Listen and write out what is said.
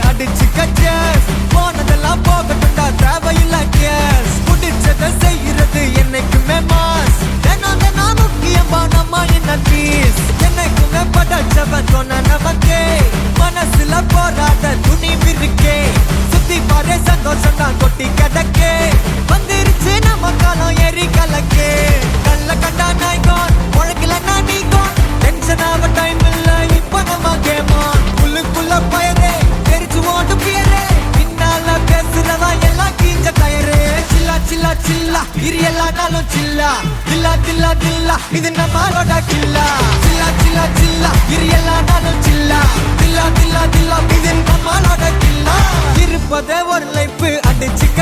அடிச்சுக்க சேஸ் போனதெல்லாம் போகட்டும்டா தேவையில்ல கேஸ் முடிச்சதை செய்யறது என்னைக்குமே மாஸ் தினம் தினம் முக்கியமா நம்ம என்ன பீஸ் என்னைக்குமே படைச்சவன் சொன்ன நமக்கே மனசுல போராட துணிவு இருக்கே சுத்தி பாரு சந்தோஷம் தான் கொட்டி கிடக்கே வந்துருச்சு நம்ம காலம் ஏறி கலக்கே கல்ல கண்டா நாய்கோன் உழக்கலன்னா நீங்கோன் டென்ஷன் ஆக டைம் இல்ல இப்ப நம்ம கேமான் உள்ளுக்குள்ள பயரே தெரிச்சு ஓட்டு பியரே பின்னால பேசுறவா எல்லாம் கீஞ்ச டயரே சில்லா சில்லா சில்லா இரு எல்லா நாளும் சில்லா தில்லா தில்லா தில்லா இது நம்மளோட கில்லா சில்லா சில்லா சில்லா இரு எல்லா நாளும் சில்லா தில்லா தில்லா தில்லா இது நம்மளோட கில்லா இருப்பதே ஒரு லைஃப் அடிச்சுக்க